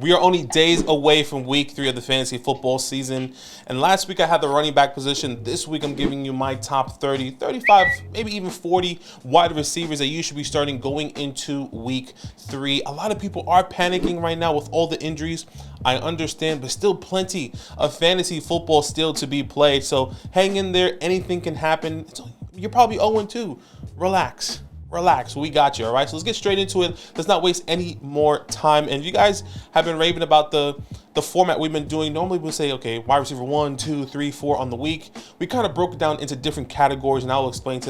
We are only days away from week 3 of the fantasy football season. And last week I had the running back position. This week I'm giving you my top 30, 35, maybe even 40 wide receivers that you should be starting going into week 3. A lot of people are panicking right now with all the injuries. I understand, but still plenty of fantasy football still to be played. So hang in there. Anything can happen. You're probably 0-2. Relax, we got you, all right? So let's get straight into it. Let's not waste any more time. And you guys have been raving about the format we've been doing. Normally we'll say, okay, wide receiver 1, 2, 3, 4 on the week. We kind of broke it down into different categories, and I'll explain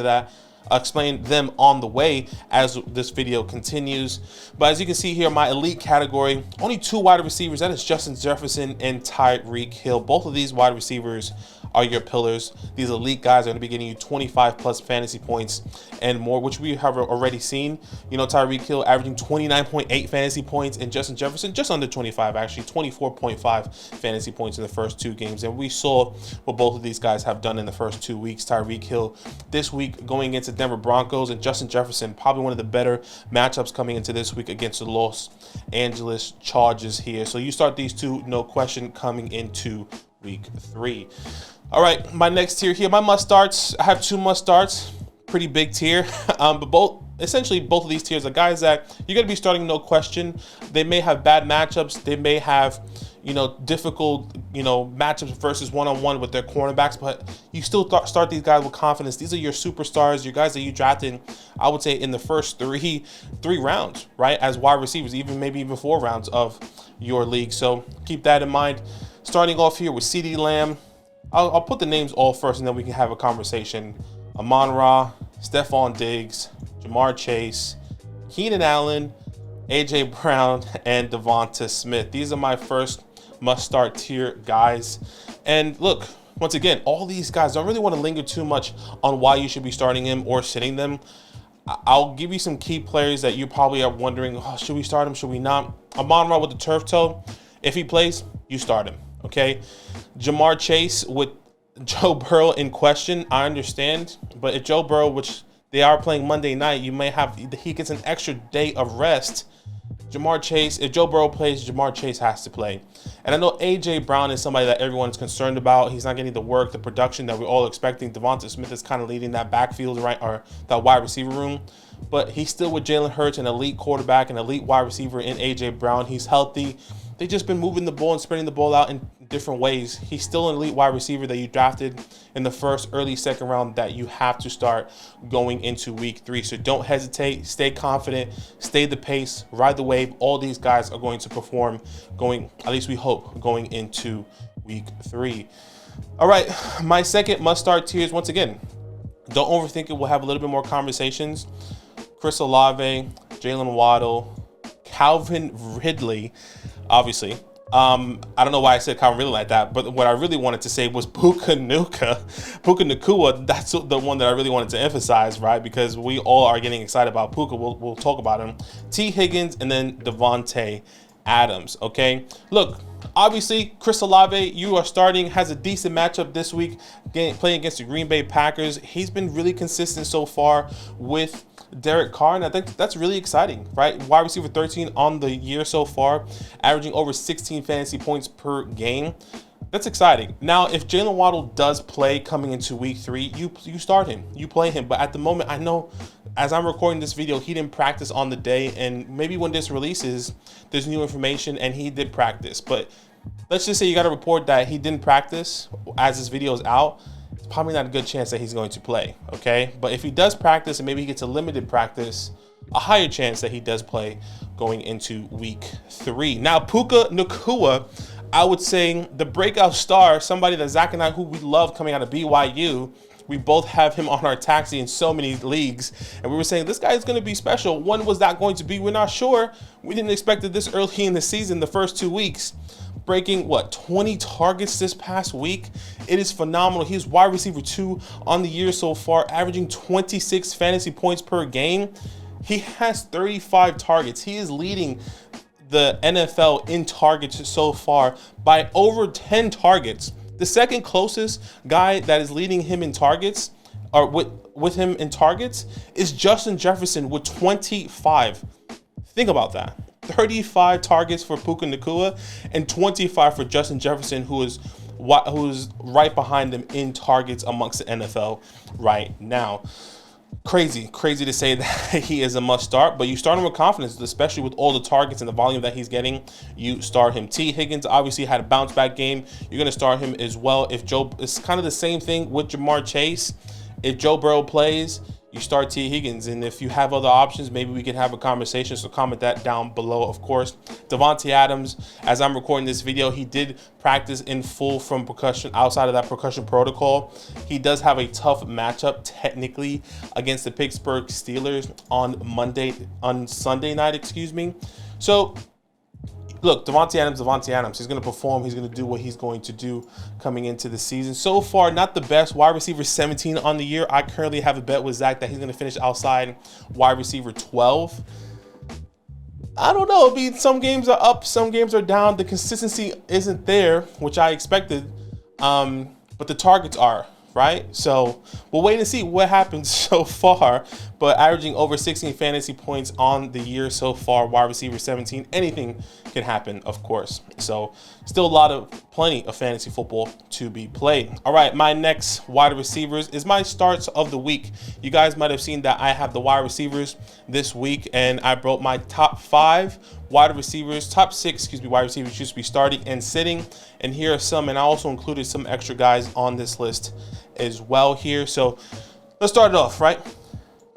them on the way as this video continues. But as you can see here, my elite category, only 2 wide receivers. That is Justin Jefferson and Tyreek Hill. Both of these wide receivers are your pillars. These elite guys are going to be getting you 25 plus fantasy points and more, which we have already seen. You know, Tyreek Hill averaging 29.8 fantasy points, and Justin Jefferson just under 25, actually 24.5 fantasy points in the first 2 games. And we saw what both of these guys have done in the first 2 weeks. Tyreek Hill this week going against the Denver Broncos, and Justin Jefferson probably one of the better matchups coming into this week against the Los Angeles Chargers here. So you start these two, no question, coming into week 3. All right, my next tier here, my must starts. I have 2 must starts, pretty big tier, but essentially both of these tiers are guys that you're going to be starting, no question. They may have bad matchups. They may have, difficult, matchups versus one-on-one with their cornerbacks, but you still start these guys with confidence. These are your superstars, your guys that you drafted, I would say, in the first three rounds, right, as wide receivers, maybe even 4 rounds of your league. So keep that in mind. Starting off here with CeeDee Lamb. I'll put the names all first, and then we can have a conversation. Amon-Ra, Stephon Diggs, Jamar Chase, Keenan Allen, A.J. Brown, and Devonta Smith. These are my first must-start tier guys. And look, once again, all these guys, don't really want to linger too much on why you should be starting them or sitting them. I'll give you some key players that you probably are wondering, should we start him, should we not? Amon-Ra with the turf toe, if he plays, you start him. Okay, Jamar Chase with Joe Burrow in question, I understand, but if Joe Burrow, which they are playing Monday night, he gets an extra day of rest. Jamar Chase, if Joe Burrow plays, Jamar Chase has to play. And I know A.J. Brown is somebody that everyone's concerned about. He's not getting the work, the production that we're all expecting. Devonta Smith is kind of leading that backfield, right, or that wide receiver room. But he's still with Jalen Hurts, an elite quarterback, an elite wide receiver in A.J. Brown. He's healthy. They've just been moving the ball and spreading the ball out in different ways. He's still an elite wide receiver that you drafted in the first, early second round that you have to start going into week 3. So don't hesitate. Stay confident. Stay the pace. Ride the wave. All these guys are going to perform at least we hope, going into week 3. All right, my second must-start tiers. Once again, don't overthink it. We'll have a little bit more conversations. Chris Olave, Jalen Waddle, Calvin Ridley, obviously. I don't know why I said Calvin Ridley like that, but what I really wanted to say was Puka Nacua. That's the one that I really wanted to emphasize, right? Because we all are getting excited about Puka. We'll talk about him. T. Higgins, and then Devontae Adams, okay? Look, obviously, Chris Olave, you are starting, has a decent matchup this week, playing against the Green Bay Packers. He's been really consistent so far with Derek Carr, and I think that's really exciting, right? Wide receiver 13 on the year so far, averaging over 16 fantasy points per game. That's exciting. Now, if Jalen Waddle does play coming into week 3, you start him, you play him. But at the moment, I know as I'm recording this video, he didn't practice on the day, and maybe when this releases, there's new information and he did practice. But let's just say you got a report that he didn't practice as this video is out. It's probably not a good chance that he's going to play, okay? But if he does practice and maybe he gets a limited practice, a higher chance that he does play going into week 3. Now, Puka Nacua, I would say the breakout star, somebody that Zach and I, who we love coming out of BYU, we both have him on our taxi in so many leagues, and we were saying this guy is going to be special. When was that going to be? We're not sure. We didn't expect it this early in the season, the first 2 weeks. Breaking 20 targets this past week. It is phenomenal. He's wide receiver 2 on the year so far, averaging 26 fantasy points per game. He has 35 targets. He is leading the NFL in targets so far by over 10 targets. The second closest guy that is leading him in targets, or with him in targets, is Justin Jefferson with 25. Think about that. 35 targets for Puka Nacua and 25 for Justin Jefferson, who's right behind him in targets amongst the NFL right now. Crazy to say that he is a must start, but you start him with confidence, especially with all the targets and the volume that he's getting. You start him. T. Higgins obviously had a bounce back game. You're going to start him as well. If it's kind of the same thing with Jamar Chase. If Joe Burrow plays, you start T. Higgins. And if you have other options, maybe we can have a conversation. So comment that down below, of course. Davante Adams, as I'm recording this video, he did practice in full from percussion, outside of that percussion protocol. He does have a tough matchup technically against the Pittsburgh Steelers on Sunday night, excuse me. So look, Davante Adams. He's going to perform. He's going to do what he's going to do coming into the season. So far, not the best. Wide receiver 17 on the year. I currently have a bet with Zach that he's going to finish outside wide receiver 12. I don't know. I mean, some games are up, some games are down. The consistency isn't there, which I expected, but the targets are. Right? So we'll wait and see what happens so far. But averaging over 16 fantasy points on the year so far, wide receiver 17, anything can happen, of course. So still plenty of fantasy football to be played. All right, my next wide receivers is my starts of the week. You guys might have seen that I have the wide receivers this week, and I broke my top 5 wide receivers, top 6, wide receivers should be starting and sitting. And here are some, and I also included some extra guys on this list as well here. So let's start it off, right?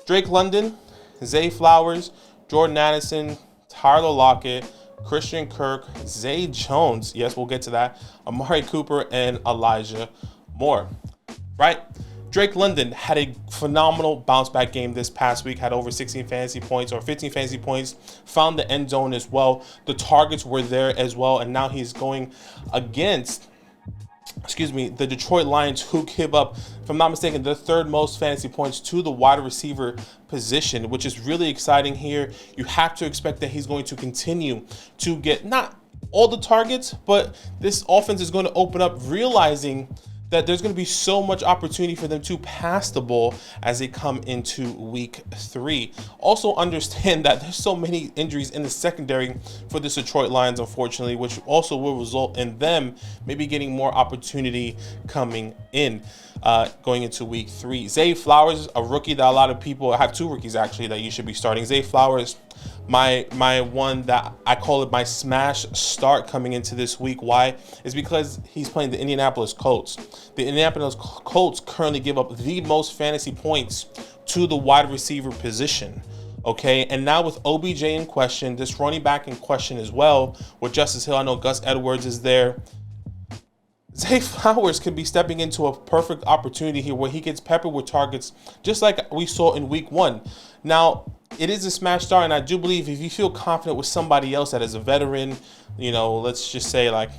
Drake London, Zay Flowers, Jordan Addison, Tyler Lockett, Christian Kirk, Zay Jones, yes, we'll get to that, Amari Cooper, and Elijah Moore, right? Drake London had a phenomenal bounce back game this past week, had over 16 fantasy points or 15 fantasy points, found the end zone as well. The targets were there as well, and now he's going against the Detroit Lions, who give up, if I'm not mistaken, the 3rd most fantasy points to the wide receiver position, which is really exciting here. You have to expect that he's going to continue to get not all the targets, but this offense is going to open up, realizing that there's going to be so much opportunity for them to pass the ball as they come into week 3. Also understand that there's so many injuries in the secondary for the Detroit Lions, unfortunately, which also will result in them maybe getting more opportunity coming in going into week 3. Zay Flowers, a rookie that a lot of people, I have 2 rookies actually that you should be starting. Zay Flowers, my one that I call it my smash start coming into this week. Why? Is because he's playing the Indianapolis Colts. The Indianapolis Colts currently give up the most fantasy points to the wide receiver position. Okay, and now with OBJ in question, this running back in question as well, with Justice Hill, I know Gus Edwards is there. Zay Flowers could be stepping into a perfect opportunity here where he gets peppered with targets just like we saw in week 1. Now, it is a smash start, and I do believe if you feel confident with somebody else that is a veteran, let's just say like,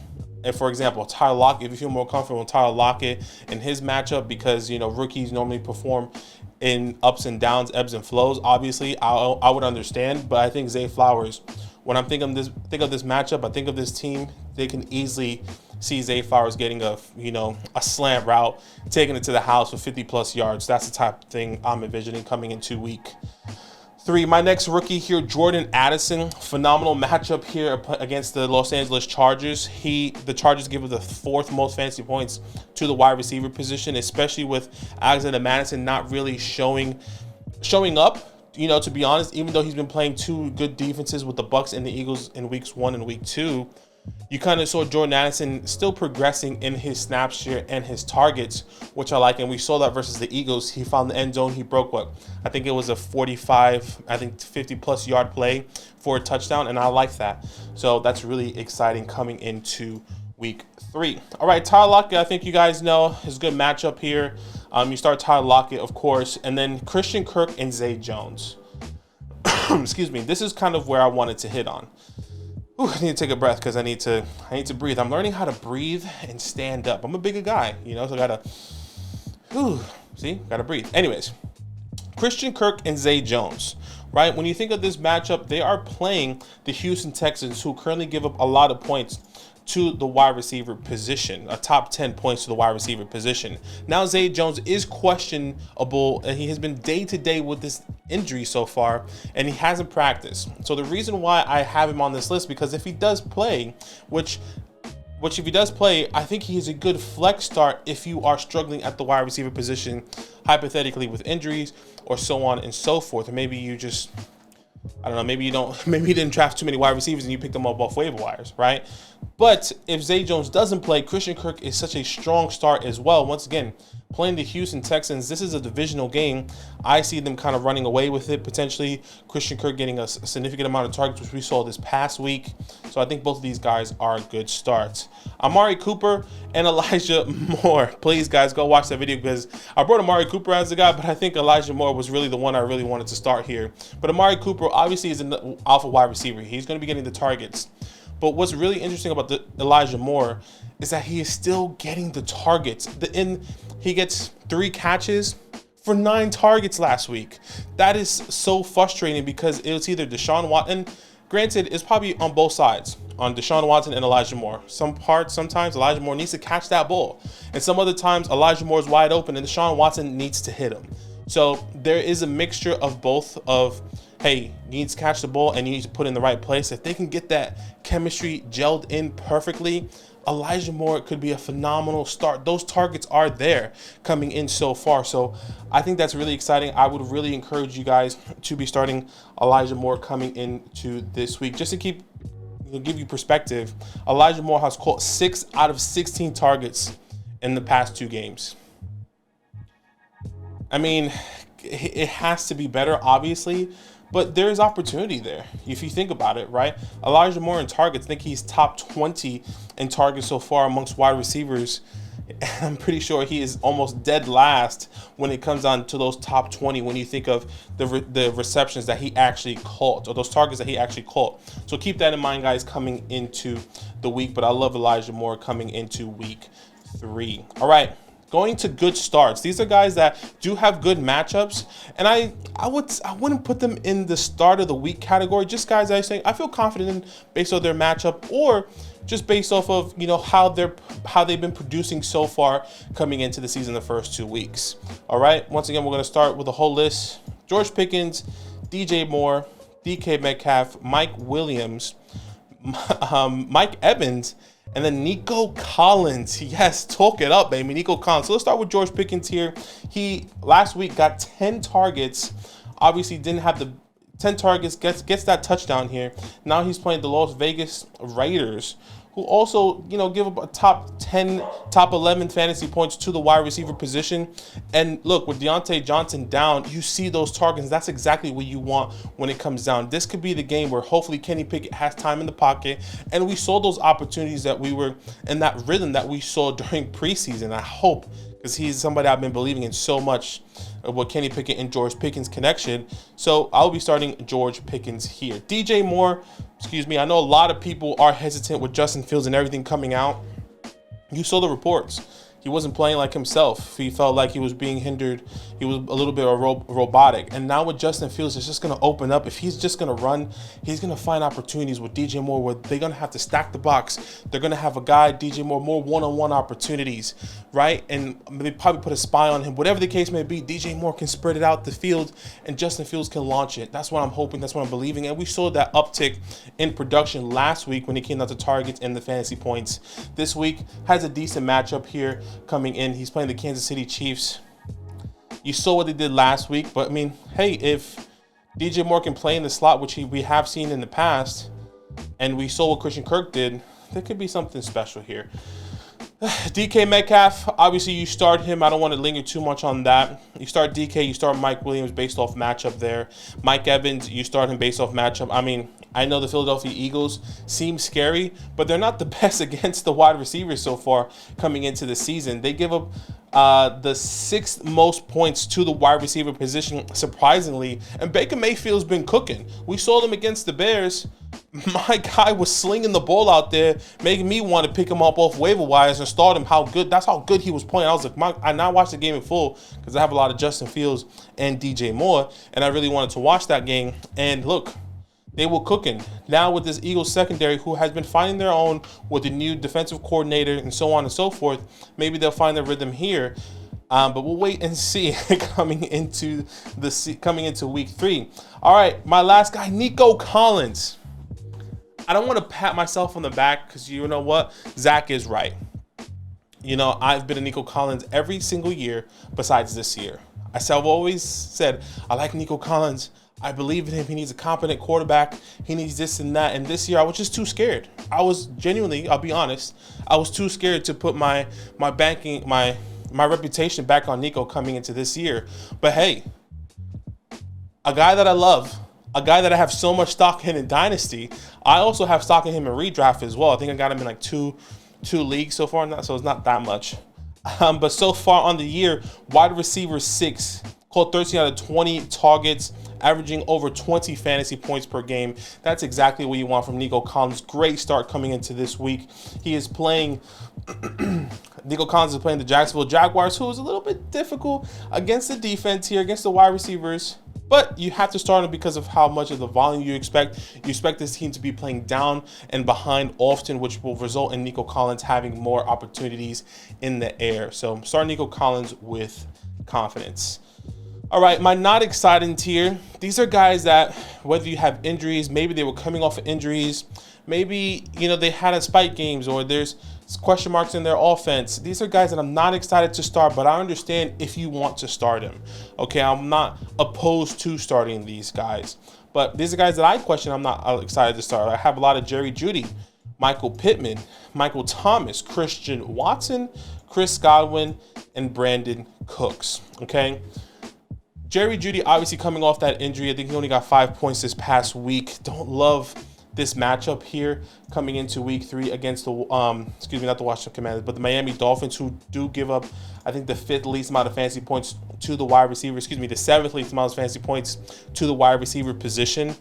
if, for example, Tyler Lockett, if you feel more comfortable with Tyler Lockett in his matchup, because, rookies normally perform in ups and downs, ebbs and flows, obviously, I would understand. But I think Zay Flowers, when I'm thinking of this matchup, I think of this team, they can easily see Zay Flowers getting a slant route, taking it to the house for 50+ yards. That's the type of thing I'm envisioning coming into week 3. My next rookie here, Jordan Addison. Phenomenal matchup here against the Los Angeles Chargers. The Chargers give the 4th most fantasy points to the wide receiver position, especially with Alexander Mattison not really showing up. To be honest, even though he's been playing 2 good defenses with the Bucs and the Eagles in weeks 1 and week 2, you kind of saw Jordan Addison still progressing in his snap share and his targets, which I like. And we saw that versus the Eagles. He found the end zone. He broke I think it was a 50+ yard play for a touchdown. And I like that. So that's really exciting coming into week 3. All right, Tyler Lockett, I think you guys know is a good matchup here. You start Tyler Lockett, of course, and then Christian Kirk and Zay Jones. Excuse me. This is kind of where I wanted to hit on. Ooh, I need to take a breath because I need to breathe. I'm learning how to breathe and stand up. I'm a bigger guy, so I gotta breathe. Anyways, Christian Kirk and Zay Jones, right? When you think of this matchup, they are playing the Houston Texans, who currently give up a lot of points to the wide receiver position, a top 10 points to the wide receiver position. Now Zay Jones is questionable, and he has been day to day with this injury so far, and he hasn't practiced. So the reason why I have him on this list, because if he does play, which if he does play, I think he is a good flex start if you are struggling at the wide receiver position, hypothetically with injuries or so on and so forth. Or maybe you just, I don't know, maybe you didn't draft too many wide receivers and you picked them up off waiver wires, right? But if Zay Jones doesn't play, Christian Kirk is such a strong start as well. Once again, playing the Houston Texans, this is a divisional game. I see them kind of running away with it, potentially. Christian Kirk getting a significant amount of targets, which we saw this past week. So I think both of these guys are good starts. Amari Cooper and Elijah Moore. Please, guys, go watch that video, because I brought Amari Cooper as a guy, but I think Elijah Moore was really the one I really wanted to start here. But Amari Cooper obviously is an alpha wide receiver. He's going to be getting the targets. But what's really interesting about Elijah Moore is that he is still getting the targets. He gets 3 catches for 9 targets last week. That is so frustrating, because it was either Deshaun Watson. Granted, it's probably on both sides, on Deshaun Watson and Elijah Moore. Sometimes Elijah Moore needs to catch that ball, and some other times Elijah Moore is wide open and Deshaun Watson needs to hit him. So there is a mixture of both of, hey, you need to catch the ball and you need to put it in the right place. If they can get that chemistry gelled in perfectly, Elijah Moore could be a phenomenal start. Those targets are there coming in so far. So I think that's really exciting. I would really encourage you guys to be starting Elijah Moore coming into this week. Just to give you perspective, Elijah Moore has caught 6 out of 16 targets in the past 2 games. I mean, it has to be better, obviously, but there is opportunity there if you think about it, right? Elijah Moore in targets, I think he's top 20 in targets so far amongst wide receivers. I'm pretty sure he is almost dead last when it comes on to those top 20 when you think of the receptions that he actually caught, or those targets that he actually caught. So keep that in mind, guys, coming into the week. But I love Elijah Moore coming into week 3. All right. Going to good starts. These are guys that do have good matchups, and I wouldn't put them in the start of the week category. Just guys I say I feel confident in based on their matchup, or just based off of how they've been producing so far coming into the season the first 2 weeks. All right. Once again, we're going to start with a whole list: George Pickens, DJ Moore, DK Metcalf, Mike Williams, Mike Evans, and then Nico Collins. Yes, talk it up, baby. Nico Collins. So let's start with George Pickens here. He last week got 10 targets. Obviously didn't have the 10 targets, gets that touchdown here. Now he's playing the Las Vegas Raiders, who also, give up a top 10, top 11 fantasy points to the wide receiver position. And look, with Deontay Johnson down, you see those targets. That's exactly what you want when it comes down. This could be the game where hopefully Kenny Pickett has time in the pocket. And we saw those opportunities that we were in, that rhythm that we saw during preseason. I hope, because he's somebody I've been believing in so much, with Kenny Pickett and George Pickens connection. So I'll be starting George Pickens here. DJ Moore, I know a lot of people are hesitant with Justin Fields and everything coming out. You saw the reports. He wasn't playing like himself. He felt like he was being hindered. He was a little bit robotic. And now with Justin Fields, it's just going to open up. If he's just going to run, he's going to find opportunities with DJ Moore where they're going to have to stack the box. They're going to have a guy, DJ Moore, more one-on-one opportunities, right? And they probably put a spy on him. Whatever the case may be, DJ Moore can spread it out the field and Justin Fields can launch it. That's what I'm hoping. That's what I'm believing. And we saw that uptick in production last week when he came out to targets and the fantasy points. This week has a decent matchup here coming in. He's playing the Kansas City Chiefs. You saw what they did last week, but I mean, hey, if DJ Moore can play in the slot, which we have seen in the past, and we saw what Christian Kirk did, there could be something special here. DK Metcalf, obviously you start him. I don't want to linger too much on that. You start DK, you start Mike Williams based off matchup there. Mike Evans, you start him based off matchup. I mean, I know the Philadelphia Eagles seem scary, but they're not the best against the wide receivers so far coming into the season. They give up the 6th most points to the wide receiver position, surprisingly. And Baker Mayfield's been cooking. We saw them against the Bears. My guy was slinging the ball out there, making me want to pick him up off waiver wires and start him. That's how good he was playing. I was like, I now watched the game in full because I have a lot of Justin Fields and DJ Moore, and I really wanted to watch that game. And look, they were cooking. Now with this Eagles secondary, who has been finding their own with the new defensive coordinator and so on and so forth, maybe they'll find their rhythm here. But we'll wait and see coming into week 3. All right, my last guy, Nico Collins. I don't want to pat myself on the back because you know what? Zach is right. You know, I've been a Nico Collins every single year besides this year. I've always said, I like Nico Collins. I believe in him. He needs a competent quarterback. He needs this and that. And this year, I was just too scared. I was genuinely, I'll be honest, I was too scared to put my reputation back on Nico coming into this year. But hey, a guy that I love, a guy that I have so much stock in Dynasty, I also have stock in him in redraft as well. I think I got him in like two leagues so far, so it's not that much. But so far on the year, wide receiver 6, caught 13 out of 20 targets, averaging over 20 fantasy points per game. That's exactly what you want from Nico Collins. Great start coming into this week. He is playing, Nico Collins is playing the Jacksonville Jaguars, who is a little bit difficult against the defense here, against the wide receivers. But you have to start him because of how much of the volume you expect. You expect this team to be playing down and behind often, which will result in Nico Collins having more opportunities in the air. So start Nico Collins with confidence. All right, my not exciting tier. These are guys that, whether you have injuries, maybe they were coming off of injuries, maybe, you know, they had a spike games or there's question marks in their offense. These are guys that I'm not excited to start, but I understand if you want to start him. Okay, I'm not opposed to starting these guys. But these are guys that I question, I'm not excited to start. I have a lot of Jerry Jeudy, Michael Pittman, Michael Thomas, Christian Watson, Chris Godwin, and Brandon Cooks. Okay. Jerry Jeudy obviously coming off that injury. I think he only got 5 points this past week. Don't love this matchup here coming into week 3 against the, not the Washington Commanders, but the Miami Dolphins, who do give up, I think, the 5th least amount of fantasy points to the wide receiver, the 7th least amount of fantasy points to the wide receiver position.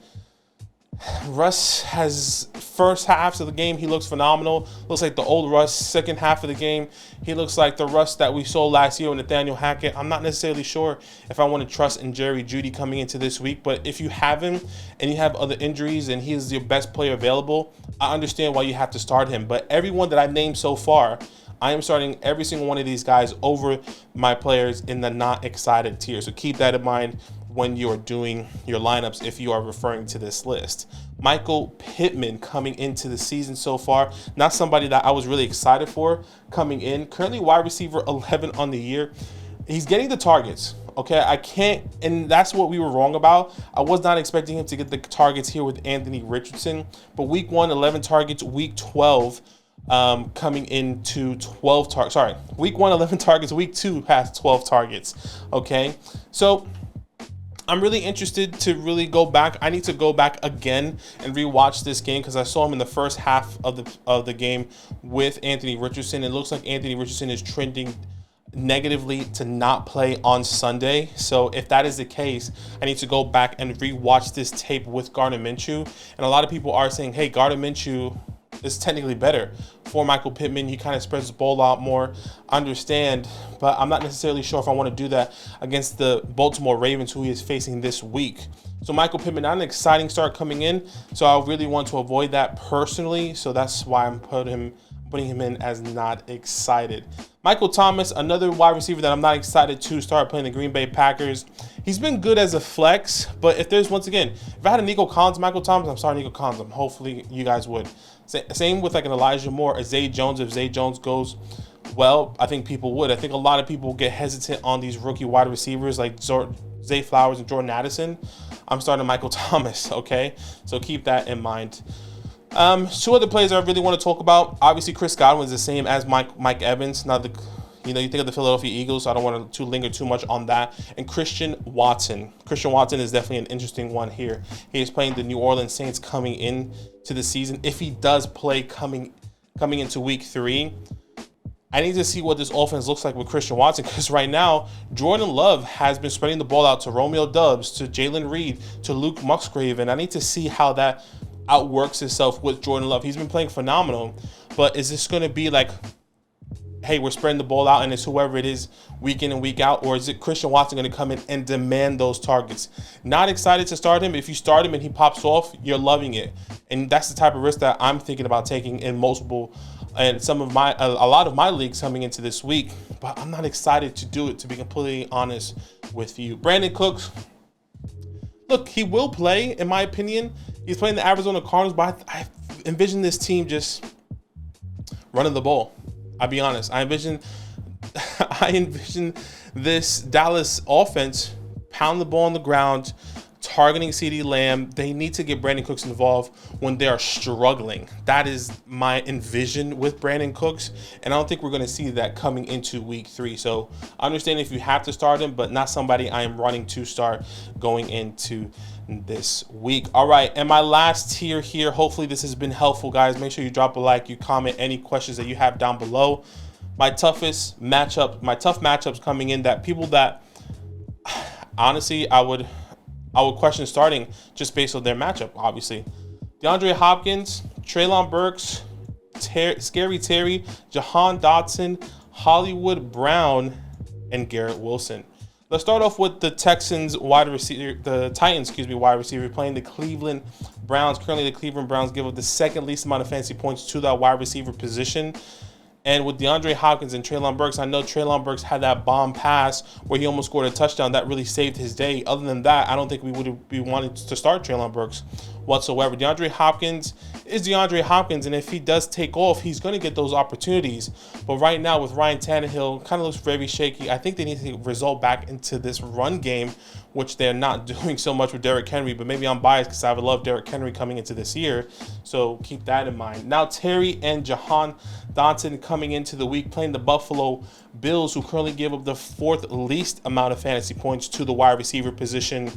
Russ has first halves of the game, he looks phenomenal. Looks like the old Russ. Second half of the game, he looks like the Russ that we saw last year with Nathaniel Hackett. I'm not necessarily sure if I want to trust in Jerry Jeudy coming into this week, but if you have him and you have other injuries and he is your best player available, I understand why you have to start him. But everyone that I've named so far, I am starting every single one of these guys over my players in the not excited tier. So keep that in mind when you're doing your lineups if you are referring to this list. Michael Pittman coming into the season so far, not somebody that I was really excited for coming in. Currently wide receiver 11 on the year. He's getting the targets. Okay, I can't, and that's what we were wrong about. I was not expecting him to get the targets here with Anthony Richardson, but week 1, 11 targets, week 12, coming into 12 targets. Sorry, week 1, 11 targets, week 2 has 12 targets. Okay, so I'm really interested to really go back. I need to go back again and rewatch this game because I saw him in the first half of the game with Anthony Richardson. It looks like Anthony Richardson is trending negatively to not play on Sunday. So if that is the case, I need to go back and rewatch this tape with Gardner Minshew. And a lot of people are saying, hey, Gardner Minshew is technically better for Michael Pittman. He kind of spreads the ball out more. I understand, but I'm not necessarily sure if I want to do that against the Baltimore Ravens, who he is facing this week. So Michael Pittman, not an exciting start coming in, so I really want to avoid that personally. So that's why I'm putting him in as not excited. Michael Thomas, another wide receiver that I'm not excited to start playing the Green Bay Packers. He's been good as a flex, but if there's, once again, if I had a Nico Collins, Michael Thomas, I'm starting Nico Collins. Hopefully you guys would. Same with like an Elijah Moore, a Zay Jones. If Zay Jones goes well, I think people would. I think a lot of people get hesitant on these rookie wide receivers like Zay Flowers and Jordan Addison. I'm starting Michael Thomas, okay? So keep that in mind. 2 other players I really want to talk about. Obviously, Chris Godwin is the same as Mike Evans. Now, you think of the Philadelphia Eagles, so I don't want to linger too much on that. And Christian Watson. Christian Watson is definitely an interesting one here. He is playing the New Orleans Saints coming in to the season. If he does play coming into week 3, I need to see what this offense looks like with Christian Watson, because right now, Jordan Love has been spreading the ball out to Romeo Doubs, to Jalen Reed, to Luke Musgrave, and I need to see how that outworks itself with Jordan Love. He's been playing phenomenal, but is this going to be like hey, we're spreading the ball out and it's whoever it is week in and week out, or is it Christian Watson going to come in and demand those targets? Not excited to start him. If you start him and he pops off, you're loving it. And that's the type of risk that I'm thinking about taking in multiple and a lot of my leagues coming into this week, but I'm not excited to do it, to be completely honest with you. Brandon Cooks, look, he will play, in my opinion. He's playing the Arizona Cardinals, but I envision this team just running the ball. I'll be honest. I envision this Dallas offense pound the ball on the ground, targeting CeeDee Lamb. They need to get Brandon Cooks involved when they are struggling. That is my envision with Brandon Cooks, and I don't think we're going to see that coming into week 3. So I understand if you have to start him, but not somebody I am running to start going into this week. All right, and my last tier here, hopefully this has been helpful, guys. Make sure you drop a like, you comment any questions that you have down below. My tough matchups coming in, that people that honestly I would question starting just based on their matchup, obviously. DeAndre Hopkins, Treylon Burks, Scary Terry, Jahan Dotson, Hollywood Brown, and Garrett Wilson. Let's start off with the Titans wide receiver playing the Cleveland Browns. Currently, the Cleveland Browns give up the second least amount of fantasy points to that wide receiver position. And with DeAndre Hopkins and Treylon Burks, I know Treylon Burks had that bomb pass where he almost scored a touchdown that really saved his day. Other than that, I don't think we would be wanting to start Treylon Burks whatsoever. DeAndre Hopkins is DeAndre Hopkins, and if he does take off, he's going to get those opportunities. But right now with Ryan Tannehill, kind of looks very shaky. I think they need to result back into this run game, which they're not doing so much with Derrick Henry. But maybe I'm biased because I would love Derrick Henry coming into this year. So keep that in mind. Now Terry and Jahan Dotson coming into the week playing the Buffalo Bills, who currently give up the 4th least amount of fantasy points to the wide receiver position.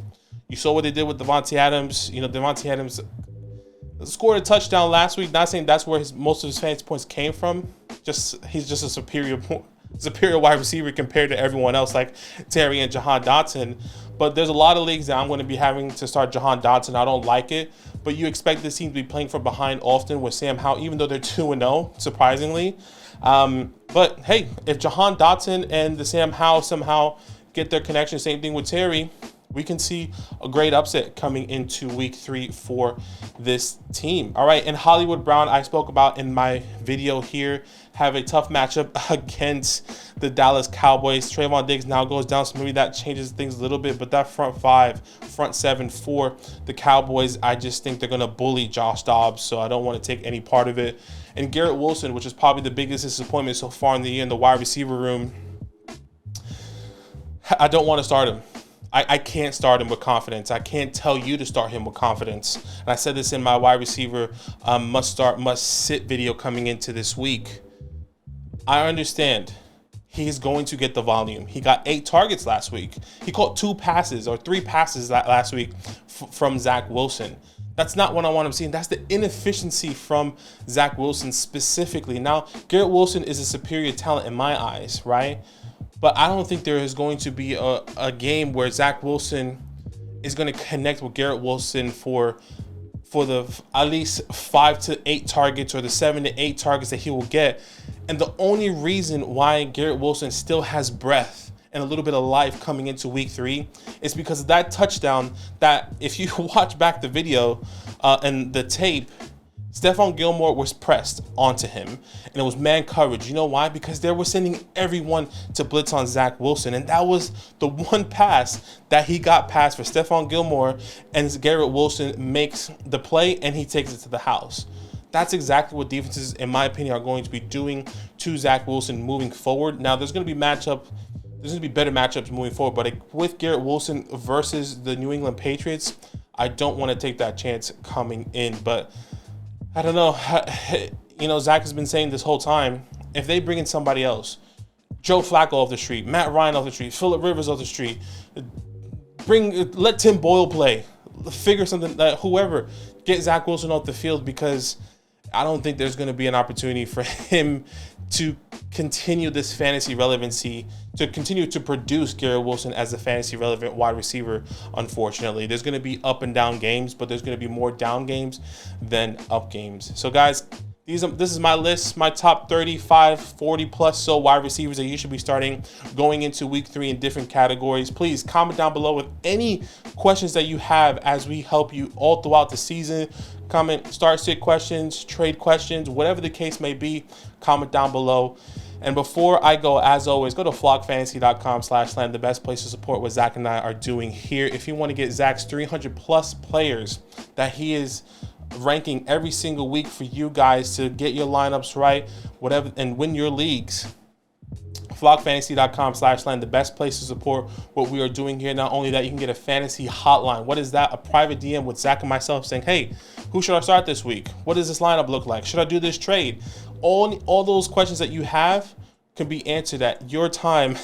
You saw what they did with Devontae Adams. You know, Devontae Adams scored a touchdown last week. Not saying that's where most of his fantasy points came from. He's just a superior wide receiver compared to everyone else, like Terry and Jahan Dotson. But there's a lot of leagues that I'm going to be having to start Jahan Dotson. I don't like it, but you expect this team to be playing from behind often with Sam Howell, even though they're 2-0, surprisingly. But hey, if Jahan Dotson and the Sam Howell somehow get their connection, same thing with Terry, we can see a great upset coming into week 3 for this team. All right, and Hollywood Brown, I spoke about in my video here, have a tough matchup against the Dallas Cowboys. Trayvon Diggs now goes down, so maybe that changes things a little bit, but that front 7 for the Cowboys, I just think they're going to bully Josh Dobbs, so I don't want to take any part of it. And Garrett Wilson, which is probably the biggest disappointment so far in the year in the wide receiver room, I don't want to start him. I can't start him with confidence. I can't tell you to start him with confidence. And I said this in my wide receiver must start, must sit video coming into this week. I understand he's going to get the volume. He got 8 targets last week. He caught 3 passes last week from Zach Wilson. That's not what I want him seeing. That's the inefficiency from Zach Wilson specifically. Now, Garrett Wilson is a superior talent in my eyes, right? But I don't think there is going to be a game where Zach Wilson is going to connect with Garrett Wilson for the at least 5 to 8 targets or the 7 to 8 targets that he will get. And the only reason why Garrett Wilson still has breath and a little bit of life coming into week 3 is because of that touchdown that, if you watch back the video and the tape, Stephon Gilmore was pressed onto him, and it was man coverage. You know why? Because they were sending everyone to blitz on Zach Wilson, and that was the one pass that he got past for Stephon Gilmore, and Garrett Wilson makes the play, and he takes it to the house. That's exactly what defenses, in my opinion, are going to be doing to Zach Wilson moving forward. Now, there's going to be better matchups moving forward, but with Garrett Wilson versus the New England Patriots, I don't want to take that chance coming in, but I don't know. You know, Zach has been saying this whole time, if they bring in somebody else, Joe Flacco off the street, Matt Ryan off the street, Phillip Rivers off the street, let Tim Boyle play, figure something, whoever, get Zach Wilson off the field, because I don't think there's going to be an opportunity for him to continue this fantasy relevancy, to continue to produce Garrett Wilson as a fantasy relevant wide receiver. Unfortunately, there's going to be up and down games, but there's going to be more down games than up games. So guys, This is my list, my top 35, 40 plus so wide receivers that you should be starting going into week 3 in different categories. Please comment down below with any questions that you have as we help you all throughout the season. Comment, start sit questions, trade questions, whatever the case may be, comment down below. And before I go, as always, go to flockfantasy.com/land, the best place to support what Zach and I are doing here. If you want to get Zach's 300 plus players that he is ranking every single week for you guys to get your lineups right, whatever, and win your leagues, flockfantasy.com/land, the best place to support what we are doing here. Not only that, you can get a fantasy hotline. What is that? A private DM with Zach and myself saying, hey, who should I start this week? What does this lineup look like? Should I do this trade? All those questions that you have can be answered at your time,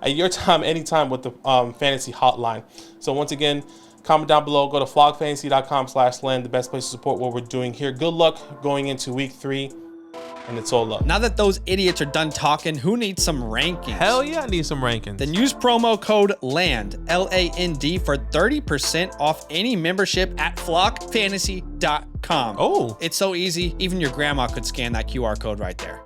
anytime with the fantasy hotline. So once again, comment down below, go to flockfantasy.com/land, the best place to support what we're doing here. Good luck going into week 3, and it's all up. Now that those idiots are done talking, who needs some rankings? Hell yeah, I need some rankings. Then use promo code LAND, LAND, for 30% off any membership at flockfantasy.com. Oh. It's so easy, even your grandma could scan that QR code right there.